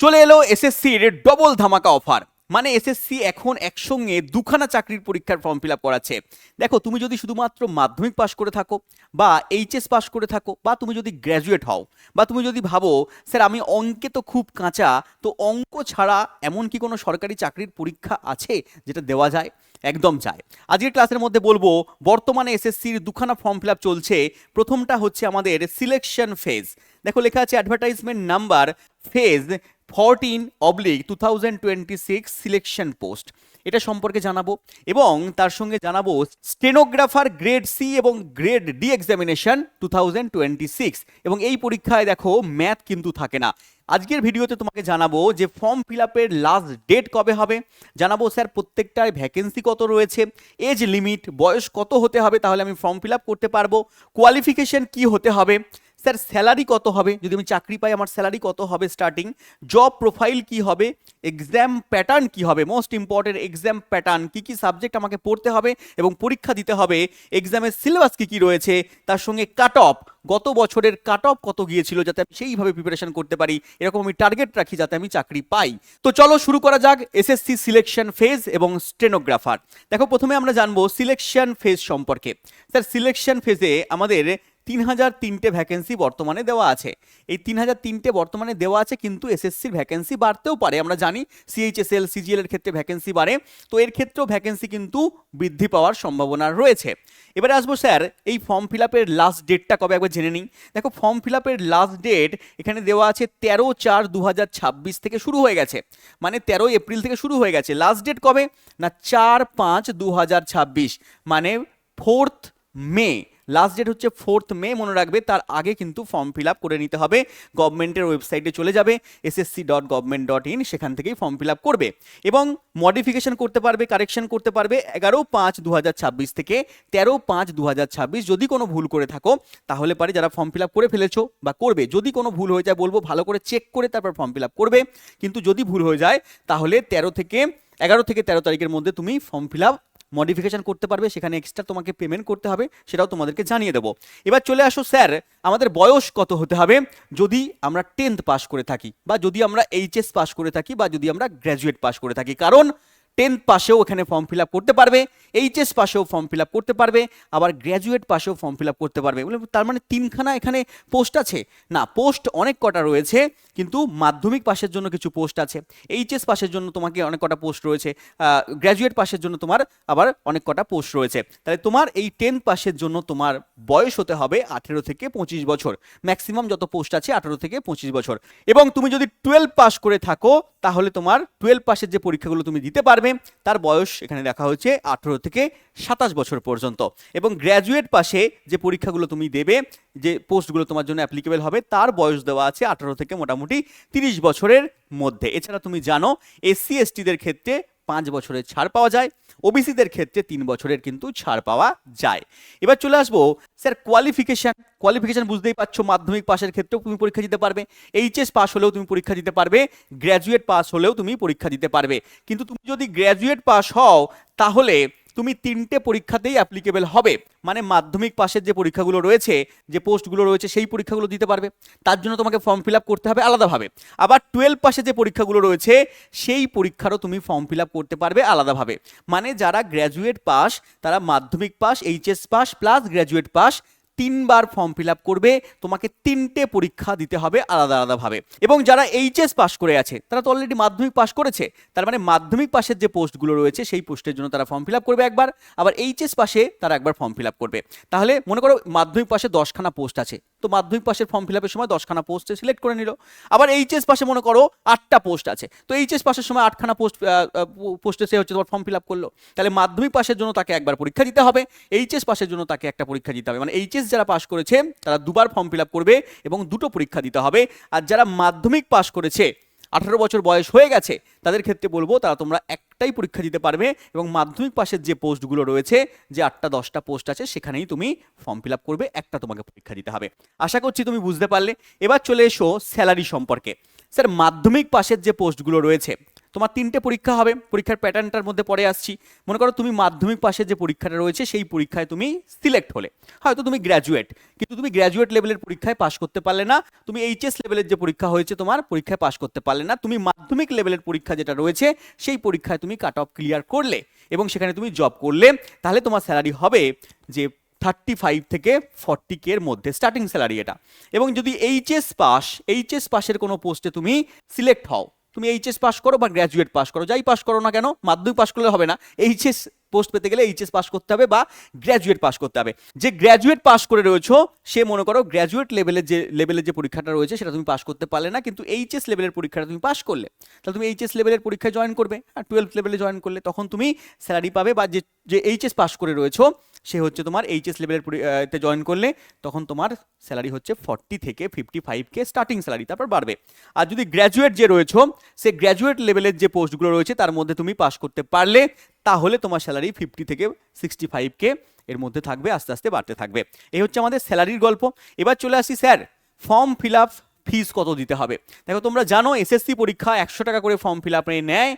চলে এলো এসএসসির ডবল ধামাকা অফার। মানে এসএসসি এখন একসঙ্গে দুখানা চাকরির পরীক্ষার ফর্ম ফিল আপ করাচ্ছে। দেখো, তুমি যদি শুধুমাত্র মাধ্যমিক পাশ করে থাকো বা এইচএস পাশ করে থাকো বা তুমি যদি গ্র্যাজুয়েট হও বা তুমি যদি ভাবো স্যার আমি অঙ্কে তো খুব কাঁচা, তো অঙ্ক ছাড়া এমন কি কোনো সরকারি চাকরির পরীক্ষা আছে যেটা দেওয়া যায়? একদম চাই। আজকের ক্লাসের মধ্যে বলবো বর্তমানে এসএসসির দুখানা ফর্ম ফিল আপ চলছে। প্রথমটা হচ্ছে আমাদের সিলেকশন ফেজ। দেখো লেখা আছে advertisement number phase 14/2026 selection post. এটা সম্পর্কে জানাবো এবং তার সঙ্গে জানাবো স্টেনোগ্রাফার গ্রেড সি এবং গ্রেড ডি এক্সামিনেশন 2026। এবং এই পরীক্ষায় দেখো ম্যাথ কিন্তু থাকে না। আজকের ভিডিওতে তোমাকে জানাবো যে ফর্ম ফিল আপের লাস্ট ডেট কবে হবে, জানাবো স্যার প্রত্যেকটার ভ্যাকেন্সি কত রয়েছে, এজ লিমিট, বয়স কত হতে হবে তাহলে আমি ফর্ম ফিল আপ করতে পারবো, কোয়ালিফিকেশন কি হতে হবে, স্যার স্যালারি কত হবে, যদি আমি চাকরি পাই আমার স্যালারি কত হবে স্টার্টিং, জব প্রোফাইল কি হবে, এক্সাম প্যাটার্ন কি হবে, মোস্ট ইম্পর্টেন্ট এক্সাম প্যাটার্ন, কি কি সাবজেক্ট আমাকে পড়তে হবে এবং পরীক্ষা দিতে হবে, এক্সামের সিলেবাস কি কি রয়েছে, তার সঙ্গে কাট অফ, গত বছরের কাট অফ কত গিয়েছিল যাতে আমি সেইভাবে প্রিপারেশন করতে পারি, এরকম আমি টার্গেট রাখি যাতে আমি চাকরি পাই। তো চলো শুরু করা যাক এসএসসি সিলেকশন ফেজ এবং স্টেনোগ্রাফার। দেখো প্রথমে আমরা জানবো সিলেকশন ফেজ সম্পর্কে। স্যার সিলেকশন ফেজে আমাদের 3003টে ভ্যাকেন্সি বর্তমানে দেওয়া আছে। এই 3003টে বর্তমানে দেওয়া আছে, কিন্তু এসএসসির ভ্যাকেন্সি বাড়তেও পারে। আমরা জানি সিএইচএসএল সিজিএল এর ক্ষেত্রে ভ্যাকেন্সি বাড়ে, তো এর ক্ষেত্রেও ভ্যাকেন্সি কিন্তু বৃদ্ধি পাওয়ার সম্ভাবনা রয়েছে। এবারে আসবো স্যার এই ফর্ম ফিল আপের লাস্ট ডেটটা কবে একবার জেনে নিই। দেখো ফর্ম ফিল আপের লাস্ট ডেট এখানে দেওয়া আছে 13/4/2026 থেকে শুরু হয়ে গেছে, মানে 13 এপ্রিল থেকে শুরু হয়ে গেছে। লাস্ট ডেট কবে না 4/5/2026, মানে 4th মে। লাস্ট ডেট হচ্ছে 4th মে, মনে রাখবে। তার আগে কিন্তু ফর্ম ফিল আপ করে নিতে হবে। গভর্নমেন্টের ওয়েবসাইটে চলে যাবে ssc.government.in, সেখান থেকেই ফর্ম ফিল আপ করবে এবং মডিফিকেশন করতে পারবে, কারেকশন করতে পারবে 11/5/2026 থেকে 13/5/2026। যদি কোনো ভুল করে থাকো তাহলে পারে যারা ফর্ম ফিল আপ করে ফেলেছো বা করবে, যদি কোনো ভুল হয়ে যায় বলবো ভালো করে চেক করে তারপর ফর্ম ফিল আপ করবে। কিন্তু যদি ভুল হয়ে যায় তাহলে 11 থেকে 13 তারিখের মধ্যে তুমি ফর্ম ফিল আপ মডিফিকেশন করতে পারবে। সেখানে এক্সট্রা তোমাকে পেমেন্ট করতে হবে, সেটাও তোমাদেরকে জানিয়ে দেবো। এবার চলে আসো স্যার আমাদের বয়স কত হতে হবে যদি আমরা 10th পাস করে থাকি বা যদি আমরা এইচএস পাস করে থাকি বা যদি আমরা গ্র্যাজুয়েট পাস করে থাকি। কারণ 10th পাশেও এখানে ফর্ম ফিল আপ করতে পারবে, এইচএস পাশেও ফর্ম ফিল আপ করতে পারবে, আবার গ্র্যাজুয়েট পাশেও ফর্ম ফিল আপ করতে পারবে। তার মানে তিনখানা এখানে পোস্ট আছে না? পোস্ট অনেক কটা রয়েছে, কিন্তু মাধ্যমিক পাশের জন্য কিছু পোস্ট আছে, এইচএস পাশের জন্য তোমাকে অনেক কটা পোস্ট রয়েছে, গ্র্যাজুয়েট পাশের জন্য তোমার আবার অনেক কটা পোস্ট রয়েছে। তাহলে তোমার এই 10th পাশের জন্য তোমার বয়স হতে হবে 18 থেকে 25 বছর। ম্যাক্সিমাম যত পোস্ট আছে 18 থেকে 25 বছর। এবং তুমি যদি 12 পাস করে থাকো তাহলে তোমার 12 পাশের যে পরীক্ষাগুলো তুমি দিতে পারবে তার বয়স এখানে দেখা হচ্ছে 18 থেকে 27 বছর পর্যন্ত। এবং গ্র্যাজুয়েট পাশে যে পরীক্ষাগুলো তুমি দেবে, যে পোস্টগুলো তোমার জন্য অ্যাপ্লিকেবল হবে, তার বয়স দেওয়া আছে 18 থেকে মোটামুটি 30 বছরের মধ্যে। এছাড়া তুমি জানো এসসি এসটিদের ক্ষেত্রে 5 বছরের ছাড় পাওয়া যায়, ওবিসিদের ক্ষেত্রে 3 বছরের কিন্তু ছাড় পাওয়া যায়। এবার চলে আসবো স্যার কোয়ালিফিকেশন বুঝতেই পারছো, মাধ্যমিক পাশের ক্ষেত্রেও তুমি পরীক্ষা দিতে পারবে, এইচএস পাস হলেও তুমি পরীক্ষা দিতে পারবে, গ্র্যাজুয়েট পাস হলেও তুমি পরীক্ষা দিতে পারবে। কিন্তু তুমি যদি গ্র্যাজুয়েট পাস হও তাহলে তুমি 3টে পরীক্ষাতেই অ্যাপ্লিকেবল হবে, মানে মাধ্যমিক পাশের যে পরীক্ষাগুলো রয়েছে, যে পোস্টগুলো রয়েছে সেই পরীক্ষাগুলো দিতে পারবে। তার জন্য তোমাকে ফর্ম ফিল আপ করতে হবে আলাদাভাবে। আবার 12 পাশে যে পরীক্ষাগুলো রয়েছে সেই পরীক্ষারও তুমি ফর্ম ফিল আপ করতে পারবে আলাদাভাবে। মানে যারা গ্র্যাজুয়েট পাস তারা মাধ্যমিক pass, HS pass plus graduate pass 3বার ফর্ম ফিল আপ করবে। তোমাকে 3টে পরীক্ষা দিতে হবে আলাদা আলাদাভাবে। এবং যারা এইচএস পাস করে আছে তারা তো অলরেডি মাধ্যমিক পাস করেছে, তার মানে মাধ্যমিক পাশের যে পোস্টগুলো রয়েছে সেই পোস্টের জন্য তারা ফর্ম ফিল আপ করবে একবার, আবার এইচএস পাশে তারা একবার ফর্ম ফিল আপ করবে। তাহলে মনে করো মাধ্যমিক পাশে 10খানা পোস্ট আছে, তো মাধ্যমিক পাশের ফর্ম ফিল আপের সময় 10খানা পোস্টে সিলেক্ট করে নিল। আবার এইচএস পাশে মনে করো 8টা পোস্ট আছে, তো এইচএস পাশের সময় 8খানা পোস্টে সে হচ্ছে তোমার ফর্ম ফিল আপ করলো। তাহলে মাধ্যমিক পাশের জন্য তাকে একবার পরীক্ষা দিতে হবে, এইচএস পাশের জন্য তাকে একটা পরীক্ষা দিতে হবে। মানে এইচএস যারা পাস করেছে তারা 2বার ফর্ম ফিল আপ করবে এবং 2টো পরীক্ষা দিতে হবে। আর যারা মাধ্যমিক পাস করেছে 18 বছর বয়স হয়ে গেছে তাদের ক্ষেত্রে বলবো তারা তোমরা একটাই পরীক্ষা দিতে পারবে এবং মাধ্যমিক পাশের যে পোস্টগুলো রয়েছে, যে 8টা 10টা পোস্ট আছে, সেখানেই তুমি ফর্ম ফিল আপ করবে, একটা তোমাকে পরীক্ষা দিতে হবে। আশা করছি তুমি বুঝতে পারলে। এবার চলে এসো স্যালারি সম্পর্কে। স্যার মাধ্যমিক পাশের যে পোস্টগুলো রয়েছে তোমার 3টে পরীক্ষা হবে, পরীক্ষার প্যাটার্নটার মধ্যে পরে আসছি। মনে করো তুমি মাধ্যমিক পাশের যে পরীক্ষাটা রয়েছে সেই পরীক্ষায় তুমি সিলেক্ট হলে, হয়তো তুমি গ্র্যাজুয়েট, কিন্তু তুমি গ্র্যাজুয়েট লেভেলের পরীক্ষায় পাশ করতে পারলে না, তুমি এইচএস লেভেলের যে পরীক্ষা হয়েছে তোমার পরীক্ষায় পাশ করতে পারলে না, তুমি মাধ্যমিক লেভেলের পরীক্ষা যেটা রয়েছে সেই পরীক্ষায় তুমি কাট অফ ক্লিয়ার করলে এবং সেখানে তুমি জব করলে, তাহলে তোমার স্যালারি হবে যে 35 থেকে 40K এর মধ্যে স্টার্টিং স্যালারি এটা। এবং যদি এইচএস পাশের কোনো পোস্টে তুমি সিলেক্ট হও, তুমি এইচএস পাস করো বা গ্র্যাজুয়েট পাস করো, যাই পাস করো না কেন, মাধ্যমিক পাস করলে হবে না, এইচএস পোস্ট পেতে গেলে এইচএস পাস করতে হবে বা গ্র্যাজুয়েট পাস করতে হবে। যে গ্র্যাজুয়েট পাস করে রয়েছো সে মনে করো গ্র্যাজুয়েট লেভেলের যে পরীক্ষাটা রয়েছে সেটা তুমি পাস করতে পারলে না, কিন্তু এইচএস লেভেলের পরীক্ষাটা তুমি পাস করলে, তাহলে তুমি এইচএস লেভেলের পরীক্ষায় জয়েন করবে, আর 12 লেভেলে জয়েন করলে তখন তুমি স্যালারি পাবে, বা যে এইচএস পাস করে রয়েছো সে হচ্ছে তোমার এইচএস লেভেলের তে জয়েন করলে তখন তোমার স্যালারি হচ্ছে 40 থেকে 55K স্টার্টিং স্যালারি, তারপর বাড়বে। আর যদি গ্র্যাজুয়েট যে রয়েছো সে গ্র্যাজুয়েট লেভেলের যে পোস্টগুলো রয়েছে তার মধ্যে তুমি পাস করতে পারলে তাহলে তোমার স্যালারি 50 থেকে 65K এর মধ্যে থাকবে, আস্তে আস্তে বাড়তে থাকবে। এই হচ্ছে আমাদের স্যালারির গল্প। এবার চলে আসি স্যার ফর্ম ফিল আপ ফিস কত দিতে হবে। দেখো তোমরা জানো এসএসসি পরীক্ষা 100 টাকা করে ফর্ম ফিল আপ নেয়,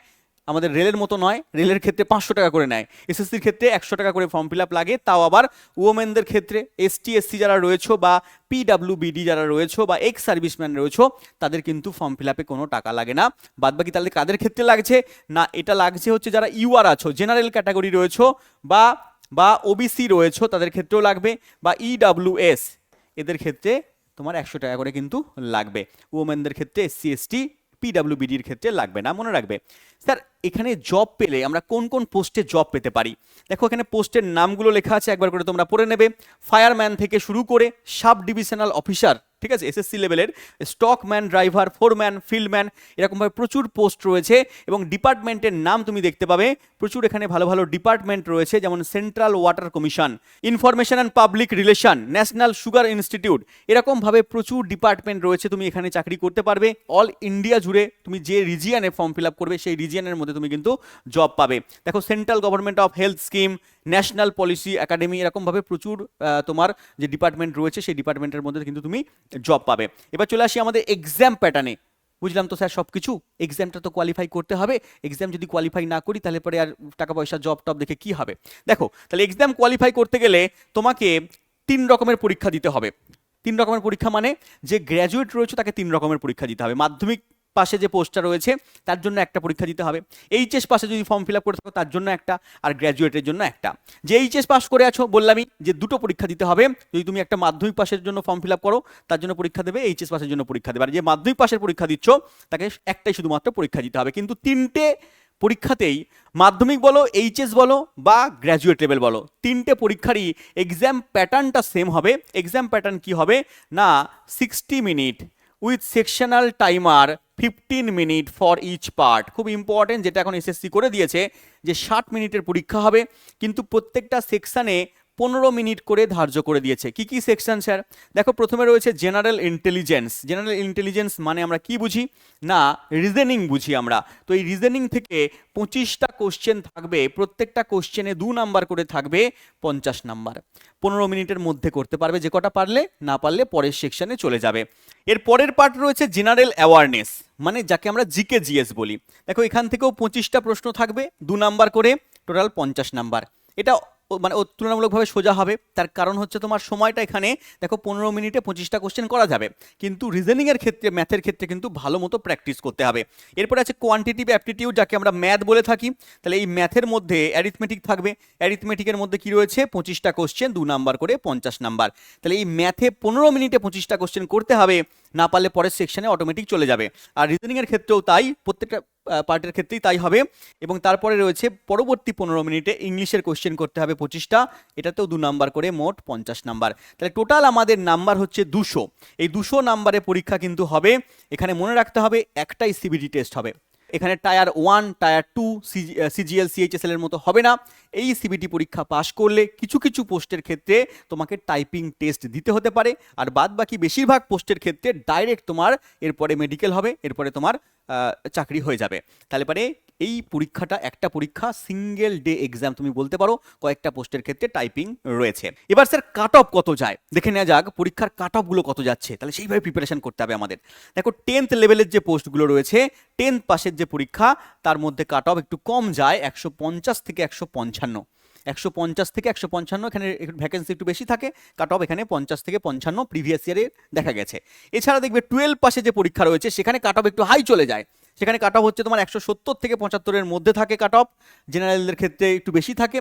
আমাদের রেলের মতো নয়, রেলের ক্ষেত্রে 500 টাকা করে নেয়, এসএসসির ক্ষেত্রে 100 টাকা করে ফর্ম ফিল আপ লাগে, তাও আবার ওমেনদের ক্ষেত্রে এসটি এসসি যারা রয়েছে বা পিডাব্লিউবিডি যারা রয়েছে বা এক্স সার্ভিসম্যান রয়েছে তাদের কিন্তু ফর্ম ফিল আপে কোনো টাকা লাগে না। বাদবাকি তাহলে কাদের ক্ষেত্রে লাগছে না, এটা লাগছে হচ্ছে যারা ইউআর আছো, জেনারেল ক্যাটাগরি রয়েছে বা ওবিসি রয়েছে তাদের ক্ষেত্রেও লাগবে, বা ইডাব্লিউএস এদের ক্ষেত্রে তোমার 100 টাকা করে কিন্তু লাগবে। ওমেনদের ক্ষেত্রে এসসি এসটি পিডাব্লিউবিডির ক্ষেত্রে লাগবে না, মনে রাখবে। স্যার এখানে জব পেলে আমরা কোন কোন পোস্টে জব পেতে পারি, দেখো এখানে পোস্টের নামগুলো লেখা আছে, একবার করে তোমরা পড়ে নেবে। ফায়ারম্যান থেকে শুরু করে সাব ডিভিশনাল অফিসার, ঠিক আছে, এসএসসি লেভেলের স্টকম্যান, ড্রাইভার, ফোরম্যান, ফিল্ডম্যান, এরকমভাবে প্রচুর পোস্ট রয়েছে। এবং ডিপার্টমেন্টের নাম তুমি দেখতে পাবে প্রচুর, এখানে ভালো ভালো ডিপার্টমেন্ট রয়েছে, যেমন central water commission, information and public relation, national sugar institute, এরকমভাবে প্রচুর ডিপার্টমেন্ট রয়েছে, তুমি এখানে চাকরি করতে পারবে। অল ইন্ডিয়া জুড়ে তুমি যে রিজিয়নে ফর্ম ফিল আপ করবে সেই রিজিয়নের মধ্যে তুমি কিন্তু জব পাবে। দেখো central government of health scheme, national policy academy, এরকমভাবে প্রচুর তোমার যে ডিপার্টমেন্ট রয়েছে সেই ডিপার্টমেন্টের মধ্যে কিন্তু তুমি জব পাবে। এবার চলে আসি আমাদের এক্সাম প্যাটার্নে। বুঝলাম তো স্যার সব কিছু, এক্সামটা তো কোয়ালিফাই করতে হবে, এক্সাম যদি কোয়ালিফাই না করি তাহলে পরে আর টাকা পয়সা জব টব দেখে কি হবে। দেখো তাহলে এক্সাম কোয়ালিফাই করতে গেলে তোমাকে 3 রকমের পরীক্ষা দিতে হবে। 3 রকমের পরীক্ষা মানে যে গ্র্যাজুয়েট রয়েছে তাকে 3 রকমের পরীক্ষা দিতে হবে। মাধ্যমিক পাশে যে পোস্টটা রয়েছে তার জন্য একটা পরীক্ষা দিতে হবে, এইচএস পাশে যদি ফর্ম ফিল আপ করে থাকো তার জন্য একটা, আর গ্র্যাজুয়েটের জন্য একটা। যে এইচএস পাস করে আছো বললামই যে 2টো পরীক্ষা দিতে হবে, যদি তুমি একটা মাধ্যমিক পাশের জন্য ফর্ম ফিল আপ করো তার জন্য পরীক্ষা দেবে, এইচএস পাশের জন্য পরীক্ষা দেবে। আর যে মাধ্যমিক পাশের পরীক্ষা দিচ্ছ তাকে একটাই শুধুমাত্র পরীক্ষা দিতে হবে, কিন্তু 3টে পরীক্ষাতেই মাধ্যমিক বলো, এইচএস বলো বা গ্র্যাজুয়েট লেভেল বলো, 3টে পরীক্ষারই এক্সাম প্যাটার্নটা সেম হবে। এক্সাম প্যাটার্ন কি হবে না 60 minute with sectional timer 15 minute for each part. খুব ইম্পর্টেন্ট, যেটা এখন এসএসসি করে দিয়েছে যে 60 মিনিটের পরীক্ষা হবে, কিন্তু প্রত্যেকটা সেকশানে 15 মিনিট করে ধার্য করে দিয়েছে। কি কি সেকশন স্যার, দেখো প্রথমে রয়েছে জেনারেল ইন্টেলিজেন্স। জেনারেল ইন্টেলিজেন্স মানে আমরা কি বুঝি না রিজনিং বুঝি আমরা। তো এই রিজনিং থেকে 25টা কোশ্চেন থাকবে, প্রত্যেকটা কোশ্চেনে 2 নাম্বার করে থাকবে, 50 নাম্বার। 15 মিনিটের মধ্যে করতে পারবে, যে কটা পারলে, না পারলে পরের সেকশনে চলে যাবে। এর পরের পার্ট রয়েছে জেনারেল অ্যাওয়ারনেস, মানে যাকে আমরা জিকে জিএস বলি। দেখো এখান থেকেও 25টা প্রশ্ন থাকবে, 2 নাম্বার করে, টোটাল 50 নাম্বার। এটা মানে তুলনামূলকভাবে সোজা হবে, তার কারণ হচ্ছে তোমার সময়টা এখানে দেখো 15 মিনিটে 25টা কোশ্চেন করা যাবে, কিন্তু রিজনিংয়ের ক্ষেত্রে, ম্যাথের ক্ষেত্রে কিন্তু ভালো মতো প্র্যাকটিস করতে হবে। এরপরে আছে কোয়ান্টিটিভ অ্যাপটিটিউড, যাকে আমরা ম্যাথ বলে থাকি। তাহলে এই ম্যাথের মধ্যে অ্যারিথমেটিক থাকবে, অ্যারিথমেটিকের মধ্যে কি রয়েছে 25টা কোশ্চেন, 2 নাম্বার করে 50 নাম্বার। তাহলে এই ম্যাথে 15 মিনিটে 25টা কোশ্চেন করতে হবে, না পারলে পরের সেকশনে অটোমেটিক চলে যাবে। আর রিজনিংয়ের ক্ষেত্রেও তাই, প্রত্যেকটা পার্টের ক্ষেত্রেই তাই হবে। এবং তারপরে রয়েছে পরবর্তী 15 মিনিটে ইংলিশের কোশ্চেন করতে হবে 25টা, এটাতেও 2 নাম্বার করে, মোট 50 নাম্বার। তাহলে টোটাল আমাদের নাম্বার হচ্ছে 200। এই 200 নাম্বারের পরীক্ষা কিন্তু হবে। এখানে মনে রাখতে হবে একটাই সিবিটি টেস্ট হবে, এখানে টায়ার 1 টায়ার 2 সিজিএল সিএইচএসএল এর মতো হবে না। এই সিবিটি পরীক্ষা পাশ করলে কিছু কিছু পোস্টের ক্ষেত্রে তোমাকে টাইপিং টেস্ট দিতে হতে পারে, আর বাদ বাকি বেশিরভাগ পোস্টের ক্ষেত্রে ডাইরেক্ট তোমার এরপরে মেডিকেল হবে, এরপরে তোমার চাকরি হয়ে যাবে। তাহলে পরে এই পরীক্ষাটা একটা পরীক্ষা, সিঙ্গেল ডে এক্সাম তুমি বলতে পারো, কয়েকটা পোস্টের ক্ষেত্রে টাইপিং রয়েছে। এবার স্যার কাট অফ কত যায় দেখে নেওয়া যাক, পরীক্ষার কাট অফগুলো কত যাচ্ছে, তাহলে সেইভাবে প্রিপারেশন করতে হবে আমাদের। দেখো 10th লেভেলের যে পোস্টগুলো রয়েছে, 10th পাসের যে পরীক্ষা, তার মধ্যে কাট অফ একটু কম যায়, 150 থেকে 155। 150 থেকে 155, এখানে ভ্যাকেন্সি একটু বেশি থাকে, কাট অফ এখানে 50 থেকে 55 প্রিভিয়াস ইয়ারে দেখা গেছে। এছাড়া দেখবে 12 পাশে যে পরীক্ষা রয়েছে সেখানে কাট অফ একটু হাই চলে যায়, সেখানে কাট অফ হচ্ছে তোমার 170 থেকে 75-এর মধ্যে থাকে কাট অফ। জেনারেলদের ক্ষেত্রে একটু বেশি থাকে,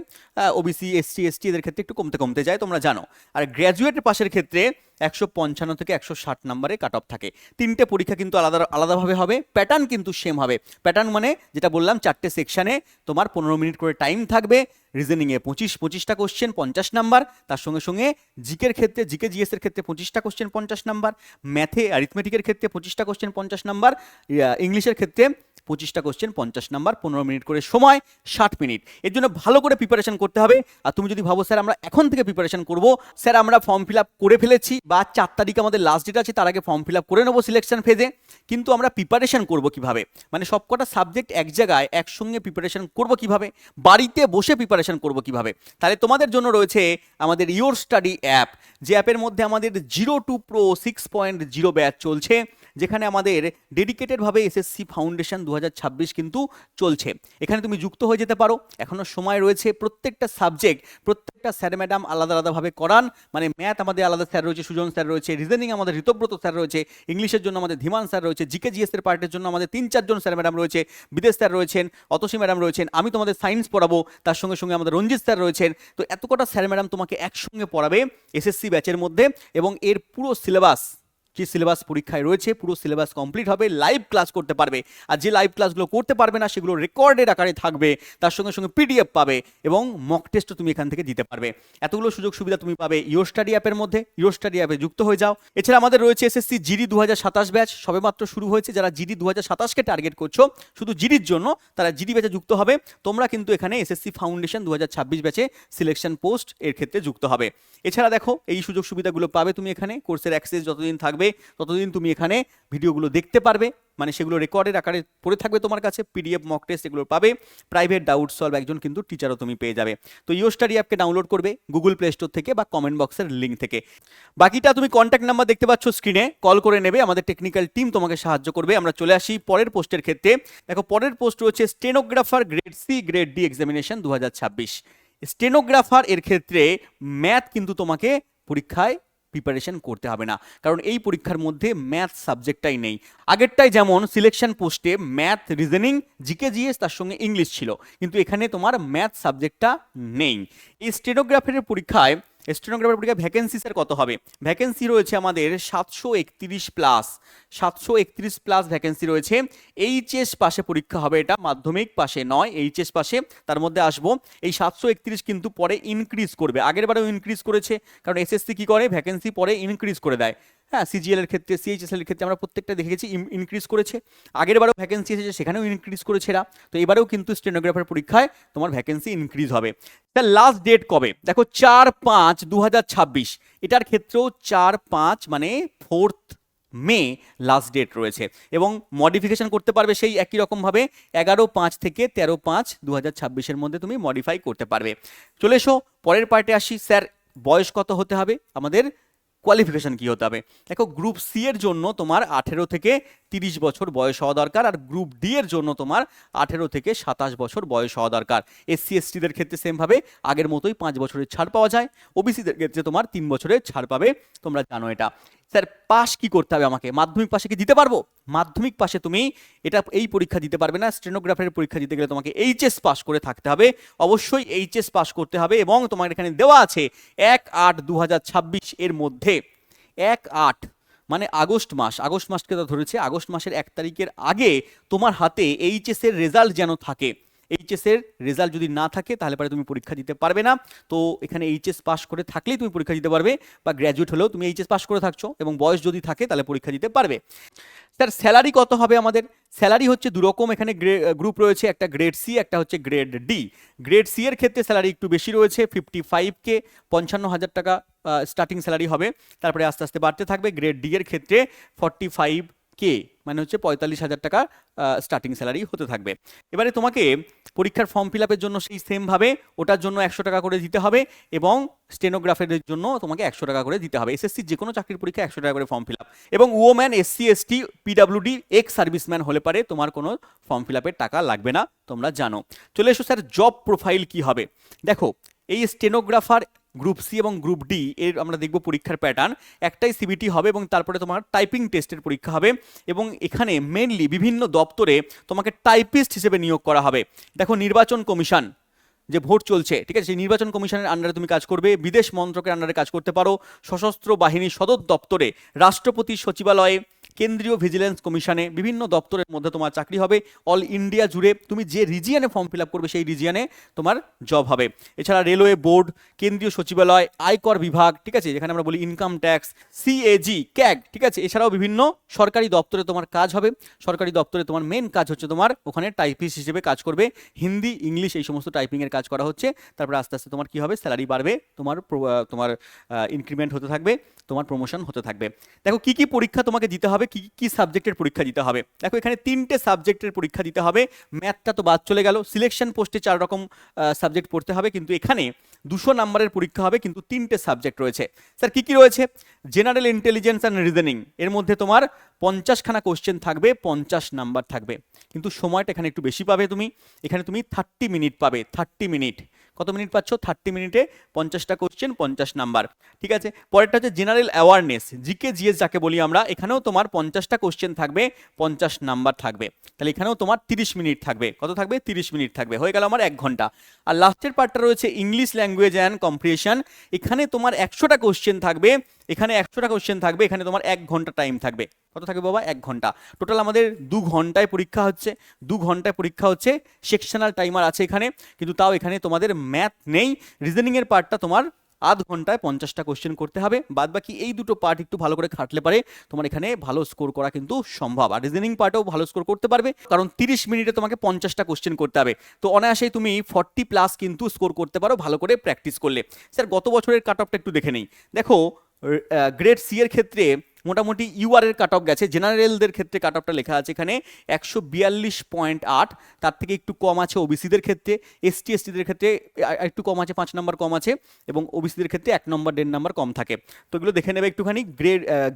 ওবিসি এসসি এসটি এদের ক্ষেত্রে একটু কমতে কমতে যায়, তোমরা জানো। আর গ্র্যাজুয়েট পাশের ক্ষেত্রে 155 থেকে 160 নম্বরে কাট অফ থাকে। তিনটে পরীক্ষা কিন্তু আলাদা আলাদাভাবে হবে, প্যাটার্ন কিন্তু সেম হবে। প্যাটার্ন মানে যেটা বললাম, 4টে সেকশানে তোমার 15 মিনিট করে টাইম থাকবে, রিজনিংয়ে 25টা কোশ্চেন 50 নাম্বার, তার সঙ্গে সঙ্গে জিকের ক্ষেত্রে, জিকে জিএসের ক্ষেত্রে 25টা কোশ্চেন 50 নাম্বার, ম্যাথে অ্যারিথমেটিকের ক্ষেত্রে 25টা কোশ্চেন 50 নাম্বার, ইংলিশের ক্ষেত্রে 25টা কোশ্চেন 50 নাম্বার, 15 মিনিট করে সময়, 60 মিনিট। এর জন্য ভালো করে প্রিপারেশন করতে হবে। আর তুমি যদি ভাবো স্যার আমরা এখন থেকে প্রিপারেশন করব, স্যার আমরা ফর্ম ফিল আপ করে ফেলেছি বা 4 তারিখে আমাদের লাস্ট ডেট আছে, তার আগে ফর্ম ফিল আপ করে নেবো সিলেকশন ফেজে, কিন্তু আমরা প্রিপারেশন করব কিভাবে, মানে সবকটা সাবজেক্ট এক জায়গায় একসঙ্গে প্রিপারেশন করব কিভাবে, বাড়িতে বসে প্রিপারেশন করব কিভাবে, তাহলে তোমাদের জন্য রয়েছে আমাদের ইওর স্টাডি অ্যাপ, যে অ্যাপের মধ্যে আমাদের 0 to Pro 6.0 ব্যাচ চলছে, যেখানে আমাদের ডেডিকেটেডভাবে এসএসসি ফাউন্ডেশন 2026 কিন্তু চলছে। এখানে তুমি যুক্ত হয়ে যেতে পারো, এখনও সময় রয়েছে। প্রত্যেকটা সাবজেক্ট, প্রত্যেকটা স্যার ম্যাডাম আলাদা আলাদাভাবে করান, মানে ম্যাথ আমাদের আলাদা স্যার রয়েছে, সুজন স্যার রয়েছে, রিজনিং আমাদের ঋতব্রত স্যার রয়েছে, ইংলিশের জন্য আমাদের ধীমান স্যার রয়েছে, জিকে জিএসের পার্টের জন্য আমাদের 3-4 জন স্যার ম্যাডাম রয়েছে, বিদেশ স্যার রয়েছেন, অতসী ম্যাডাম রয়েছেন, আমি তোমাদের সায়েন্স পড়াবো, তার সঙ্গে সঙ্গে আমাদের রঞ্জিত স্যার রয়েছেন। তো এত কটা স্যার ম্যাডাম তোমাকে একসঙ্গে পড়াবে এসএসসি ব্যাচের মধ্যে, এবং এর পুরো সিলেবাস, যে সিলেবাস পরীক্ষায় রয়েছে পুরো সিলেবাস কমপ্লিট হবে, লাইভ ক্লাস করতে পারবে। আর যে লাইভ ক্লাসগুলো করতে পারবে না সেগুলো রেকর্ডের আকারে থাকবে, তার সঙ্গে সঙ্গে পিডিএফ পাবে, এবং মক টেস্টও তুমি এখান থেকে দিতে পারবে। এতগুলো সুযোগ সুবিধা তুমি পাবে ইওর স্টাডি অ্যাপের মধ্যে। ইওর স্টাডি অ্যাপে যুক্ত হয়ে যাও। এছাড়া আমাদের রয়েছে এসএসসি জিডি 2027 ব্যাচ, সবেমাত্র শুরু হয়েছে। যারা জিডি 2027-কে টার্গেট করছো শুধু জিডির জন্য, তারা জিডি ব্যাচে যুক্ত হবে। তোমরা কিন্তু এখানে এসএসসি ফাউন্ডেশন 2026 ব্যাচে সিলেকশন পোস্ট এর ক্ষেত্রে যুক্ত হবে। এছাড়া দেখো এই সুযোগ সুবিধাগুলো পাবে তুমি এখানে, কোর্সের অ্যাক্সেস যতদিন থাকবে ততদিন তুমি এখানে ভিডিওগুলো দেখতে পারবে, মানে সেগুলো রেকর্ডের আকারে পড়ে থাকবে তোমার কাছে, পিডিএফ মক টেস্ট এগুলো পাবে, প্রাইভেট ডাউট সলভ একজন কিন্তু টিচারও তুমি পেয়ে যাবে। তো ইওর স্টাডি অ্যাপকে ডাউনলোড করবে গুগল প্লে স্টোর থেকে বা কমেন্ট বক্সের লিঙ্ক থেকে। বাকিটা তুমি কন্ট্যাক্ট নাম্বার দেখতে পাচ্ছ স্ক্রিনে, কল করে নেবে, আমাদের টেকনিক্যাল টিম তোমাকে সাহায্য করবে। আমরা চলে আসি পরের পোস্টের ক্ষেত্রে। দেখো পরের পোস্ট রয়েছে stenographer grade C grade D examination 2026। Stenographer এর ক্ষেত্রে ম্যাথ কিন্তু তোমাকে পরীক্ষায় প্রিপারেশন করতে হবে না, কারণ এই পরীক্ষার মধ্যে ম্যাথ সাবজেক্টটাই নেই। আগেরটাই যেমন সিলেকশন পোস্টে ম্যাথ, রিজনিং, জিকে জিএস তার সঙ্গে ইংলিশ ছিল, কিন্তু এখানে তোমার ম্যাথ সাবজেক্টটা নেই। এই স্টেনোগ্রাফারের পরীক্ষায় ভ্যাকেন্সি স্যার কত হবে? ভ্যাকেন্সি রয়েছে আমাদের 731 প্লাস, 731 প্লাস ভ্যাকেন্সি রয়েছে। এইচএস পাশে পরীক্ষা হবে, এটা মাধ্যমিক পাশে নয়, এইচএস পাশে। তার মধ্যে আসবো, এই 731 কিন্তু পরে ইনক্রিজ করবে, আগের বারেও ইনক্রিজ করেছে, কারণ এসএসসি কি করে ভ্যাকেন্সি পরে ইনক্রিজ করে দেয়। হ্যাঁ, সিজিএল এর ক্ষেত্রে, সিএইচএসএল এর ক্ষেত্রে আমরা প্রত্যেকটা দেখেছি ইনক্রিজ করেছে। আগের বারেও ভ্যাকেন্সি এসেছে, সেখানেও ইনক্রিজ করেছে এরা। তো এবারেও কিন্তু স্টেনোগ্রাফার পরীক্ষায় তোমার ভ্যাকেন্সি ইনক্রিজ হবে। তার লাস্ট ডেট কবে? দেখো 4/5/2026, এটার ক্ষেত্রেও 4/5 মানে 4th মে লাস্ট ডেট রয়েছে, এবং মডিফিকেশন করতে পারবে সেই একই রকমভাবে 11/5 থেকে 13/5/2026-এর মধ্যে তুমি মডিফাই করতে পারবে। চলে এসো পরের পার্টে আসি। স্যার বয়স কত হতে হবে, আমাদের কোয়ালিফিকেশন কি হতে হবে? দেখো গ্রুপ সি এর জন্য তোমার 18 থেকে 30 বছর বয়স হওয়া দরকার, আর গ্রুপ ডি এর জন্য তোমার 18 থেকে 27 বছর বয়স হওয়া দরকার। এসসি এসটিদের ক্ষেত্রে সেমভাবে আগের মতোই 5 বছরের ছাড় পাওয়া যায়। ওবিসিদের ক্ষেত্রে তোমার 3 বছরের ছাড় পাবে, তোমরা জানো এটা। স্যার পাস কি করতে হবে আমাকে? মাধ্যমিক পাশে কি দিতে পারবো? মাধ্যমিক পাশে তুমি এই পরীক্ষা দিতে পারবে না। স্টেনোগ্রাফারের পরীক্ষা দিতে গেলে তোমাকে এইচএস পাস করে থাকতে হবে, অবশ্যই এইচএস পাস করতে হবে। এবং তোমার এখানে দেওয়া আছে 1/8/2026 এর মধ্যে, 1/8 মানে আগস্ট মাসকে তো ধরেছে, আগস্ট মাসের 1 তারিখের আগে তোমার হাতে এইচএস এর রেজাল্ট যেন থাকে। এইচএস এর রেজাল্ট যদি না থাকে তাহলে পরে তুমি পরীক্ষা দিতে পারবে না। তো এখানে এইচএস পাস করে থাকলেই তুমি পরীক্ষা দিতে পারবে, বা গ্র্যাজুয়েট হলেও তুমি এইচএস পাস করে থাকছো এবং বয়স যদি থাকে তাহলে পরীক্ষা দিতে পারবে। স্যার স্যালারি কত হবে আমাদের? স্যালারি হচ্ছে দুরকম, এখানে গ্রুপ রয়েছে, একটা গ্রেড সি, একটা হচ্ছে গ্রেড ডি। গ্রেড সি এর ক্ষেত্রে স্যালারি একটু বেশি রয়েছে, 55K, 55,000 টাকা স্টার্টিং স্যালারি হবে, তারপরে আস্তে আস্তে বাড়তে থাকবে। গ্রেড ডি এর ক্ষেত্রে 45 কে, মানে হচ্ছে 45,000 টাকা স্টার্টিং স্যালারি হতে থাকবে। এবারে তোমাকে পরীক্ষার ফর্ম ফিল আপের জন্য সেই সেম ভাবে ওটার জন্য 100 টাকা করে দিতে হবে, এবং স্টেনোগ্রাফের জন্য তোমাকে 100 টাকা করে দিতে হবে। এসএসসি যে কোনো চাকরির পরীক্ষা 100 টাকা করে ফর্ম ফিল আপ। এবং woman, SC, ST, PWD, ex serviceman হলে পারে তোমার কোনো ফর্ম ফিল আপের টাকা লাগবে না, তোমরা জানো। চলে এসো স্যার, জব প্রোফাইল কি হবে। দেখো, এই স্টেনোগ্রাফার গ্রুপ সি এবং গ্রুপ ডি এর আমরা দেখব পরীক্ষার প্যাটার্ন। একটাই সিবিটি হবে এবং তারপরে তোমার টাইপিং টেস্টের পরীক্ষা হবে, এবং এখানে মেনলি বিভিন্ন দপ্তরে তোমাকে টাইপিস্ট হিসেবে নিয়োগ করা হবে। দেখো, নির্বাচন কমিশন যে ভোট চলছে, ঠিক আছে, সেই নির্বাচন কমিশনের আন্ডারে তুমি কাজ করবে, বিদেশ মন্ত্রকের আন্ডারে কাজ করতে পারো, সশস্ত্র বাহিনী সদর দপ্তরে, রাষ্ট্রপতি সচিবালয়ে, কেন্দ্রীয় ভিজিলেন্স কমিশনে, বিভিন্ন দপ্তরের মধ্যে তোমার চাকরি হবে। অল ইন্ডিয়া জুড়ে তুমি যে রিজিয়নে ফর্ম ফিল আপ করবে সেই রিজিয়নে তোমার জব হবে। এছাড়া রেলওয়ে বোর্ড, কেন্দ্রীয় সচিবালয়, আয়কর বিভাগ, ঠিক আছে, যেখানে আমরা বলি ইনকাম ট্যাক্স, সিএজি, ক্যাগ, ঠিক আছে, এছাড়াও বিভিন্ন সরকারি দপ্তরে তোমার কাজ হবে। সরকারি দপ্তরে তোমার মেন কাজ হচ্ছে তোমার ওখানে টাইপিস্ট হিসেবে কাজ করবে, হিন্দি, ইংলিশ এই সমস্ত টাইপিংয়ের কাজ করা হচ্ছে। তারপরে আস্তে আস্তে তোমার কি হবে, স্যালারি বাড়বে, তোমার তোমার ইনক্রিমেন্ট হতে থাকবে, তোমার প্রমোশন হতে থাকবে। দেখো, কি কি পরীক্ষা তোমাকে দিতে হবে, কি কি সাবজেক্টের পরীক্ষা দিতে হবে। দেখো, এখানে 3টে সাবজেক্টের পরীক্ষা দিতে হবে। ম্যাথটা তো বাদ চলে গেল, সিলেকশন পোস্টে 4 রকম সাবজেক্ট পড়তে হবে, কিন্তু এখানে 200 নাম্বারের পরীক্ষা হবে, কিন্তু 3টে সাবজেক্ট রয়েছে। স্যার কি কি রয়েছে? জেনারেল ইন্টেলিজেন্স অ্যান্ড রিজনিং, এর মধ্যে তোমার 50খানা কোশ্চেন থাকবে, 50 নাম্বার থাকবে, কিন্তু সময়টা এখানে একটু বেশি পাবে তুমি। এখানে তুমি 30 মিনিট পাবে, 30 মিনিট। কত মিনিট পাচ্ছ? 30 মিনিটে 50টা কোশ্চেন, 50 নাম্বার, ঠিক আছে। পরেরটা হচ্ছে জেনারেল অ্যাওয়ারনেস, জিকে জিএস যাকে বলি আমরা, এখানেও তোমার 50টা কোশ্চেন থাকবে, 50 নাম্বার থাকবে, তাহলে এখানেও তোমার 30 মিনিট থাকবে। কত থাকবে? 30 মিনিট থাকবে, হয়ে গেল আমার 1 ঘন্টা। আর লাস্টের পার্টটা রয়েছে ইংলিশ ল্যাঙ্গুয়েজ অ্যান্ড কম্প্রিহেনশন, এখানে তোমার 100টা কোশ্চেন থাকবে, এখানে 100টা কোশ্চেন থাকবে, এখানে তোমার 1 ঘন্টা টাইম থাকবে। কত থাকবে বাবা? 1 ঘন্টা। টোটাল আমাদের 2 ঘন্টায় পরীক্ষা হচ্ছে, 2 ঘন্টায় পরীক্ষা হচ্ছে। সেকশনাল টাইমার আছে এখানে, কিন্তু তাও এখানে তোমাদের ম্যাথ নেই। রিজনিংয়ের পার্টটা তোমার আধ ঘন্টায় 50টা কোশ্চেন করতে হবে। বাদ বাকি এই দুটো পার্ট একটু ভালো করে খাটলে পারে তোমার এখানে ভালো স্কোর করা কিন্তু সম্ভব। আর রিজনিং পার্টেও ভালো স্কোর করতে পারবে, কারণ 30 মিনিটে তোমাকে 50টা কোশ্চেন করতে হবে। তো অনায়াসেই তুমি 40+ কিন্তু স্কোর করতে পারো ভালো করে প্র্যাকটিস করলে। স্যার গত বছরের কাট অফটা একটু দেখে নেই। দেখো, গ্রেড সি এর ক্ষেত্রে মোটামুটি ইউআর এর কাট অফ গেছে, জেনারেলদের ক্ষেত্রে কাট অফটা লেখা আছে এখানে 142.8, তার থেকে একটু কম আছে ওবিসিদের ক্ষেত্রে, এসটি এসটিদের ক্ষেত্রে একটু কম আছে, 5 নম্বর কম আছে, এবং ওবিসিদের ক্ষেত্রে 1 নম্বর 1.5 নম্বর কম থাকে। তো এগুলো দেখে নেবে একটুখানি।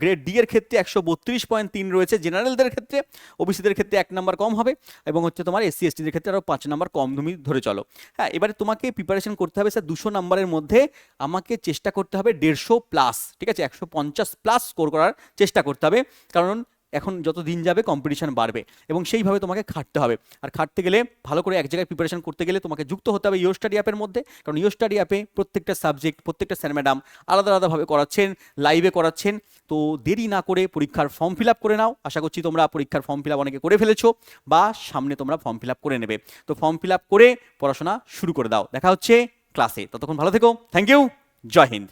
গ্রেড ডি এর ক্ষেত্রে 132.3 রয়েছে জেনারেলদের ক্ষেত্রে, ওবিসিদের ক্ষেত্রে 1 নম্বর কম হবে, এবং হচ্ছে তোমার এসসি এসটিদের ক্ষেত্রে আরও 5 নম্বর কম, তুমি ধরে চলো। হ্যাঁ, এবারে তোমাকে প্রিপারেশন করতে হবে স্যার 200 নম্বরের মধ্যে আমাকে চেষ্টা করতে হবে 150+, ঠিক আছে, 150+ স্কোর করার চেষ্টা করতে হবে, কারণ এখন যত দিন যাবে কম্পিটিশন বাড়বে, এবং সেইভাবে তোমাকে খাটতে হবে। আর খাটতে গেলে ভালো করে এক জায়গায় প্রিপারেশন করতে গেলে তোমাকে যুক্ত হতে হবে ইও স্টাডি অ্যাপের মধ্যে, কারণ ইও স্টাডি অ্যাপে প্রত্যেকটা সাবজেক্ট, প্রত্যেকটা স্যার ম্যাডাম আলাদা আলাদাভাবে করাচ্ছেন, লাইভে করাচ্ছেন। তো দেরি না করে পরীক্ষার ফর্ম ফিল আপ করে নাও। আশা করছি তোমরা পরীক্ষার ফর্ম ফিল আপ অনেকে করে ফেলেছো, বা সামনে তোমরা ফর্ম ফিল আপ করে নেবে। তো ফর্ম ফিল আপ করে পড়াশোনা শুরু করে দাও। দেখা হচ্ছে ক্লাসে, ততক্ষণ ভালো থেকো। থ্যাংক ইউ, জয় হিন্দ।